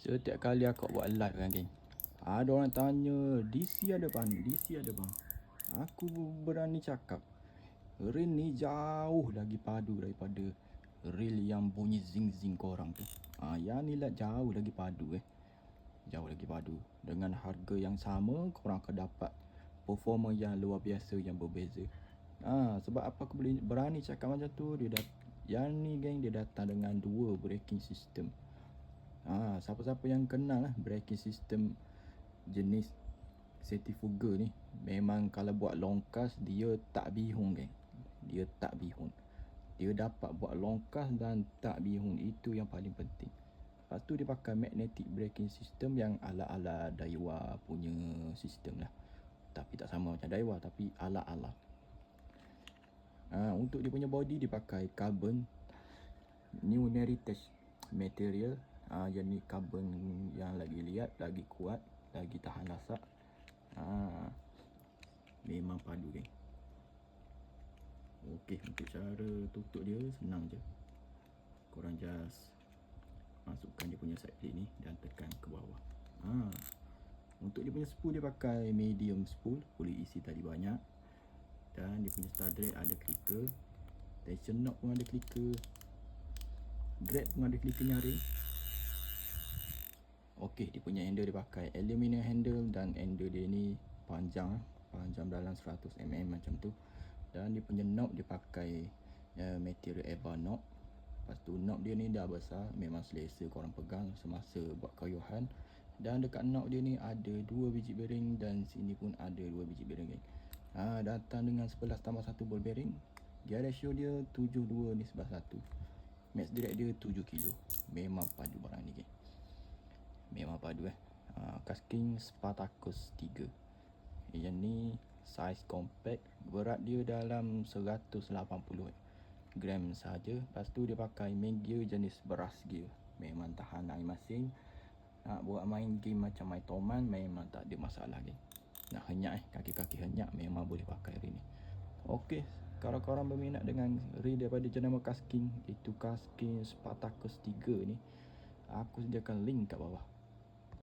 Setiap kali aku buat live kan geng, ada orang tanya DC ada bang, DC ada bang. Aku berani cakap, reel ni jauh lagi padu daripada reel yang bunyi zing-zing korang tu. Yang ni lah jauh lagi padu Jauh lagi padu. Dengan harga yang sama, korang akan dapat performa yang luar biasa, yang berbeza. Sebab apa aku boleh berani cakap macam tu? Yang ni geng, dia datang dengan 2 braking system. Siapa-siapa yang kenal lah braking system jenis centrifugal ni, memang kalau buat longkas dia tak bihun geng. Dia tak bihun. Dia dapat buat longkas dan tak bihun. Itu yang paling penting. Lepas tu dia pakai magnetic braking system yang ala-ala Daiwa punya sistem lah. Tapi tak sama macam Daiwa, tapi ala-ala. Untuk dia punya body dia pakai carbon new heritage material. Yang ni carbon yang lagi liat, lagi kuat, lagi tahan lasak. Memang padu geng. Okey, untuk cara tutup dia senang je. Korang just masukkan dia punya side plate ni dan tekan ke bawah. Untuk dia punya spool, dia pakai medium spool, boleh isi tali banyak. Dan dia punya star drag ada clicker, tension knob pun ada clicker, drag pun ada clicker nyaring. Okey, dia punya handle dia pakai aluminium handle dan handle dia ni panjang dalam 100mm macam tu. Dan dia punya knob dia pakai material Eva knob. Lepas tu knob dia ni dah besar, memang selesa korang pegang semasa buat kayuhan. Dan dekat knob dia ni ada 2 biji bearing dan sini pun ada 2 biji bearing geng. Datang dengan 11 tambah 1 ball bearing. Gear ratio dia 72:1. Max drag dia 7 kg. Memang padu barang ni geng. Memang padu Kasking Spartacus 3. Yang ni saiz compact, berat dia dalam 180 gram saja. Lepas tu dia pakai main gear jenis beras gear. Memang tahan air masin. Nak buat main game macam main Toman memang tak ada masalah geng. Nak henyak kaki-kaki henyak memang boleh pakai reel ni. Okey, kalau korang berminat dengan reel daripada jenama Kasking, itu Kasking Spartacus 3 ni, aku sediakan link kat bawah.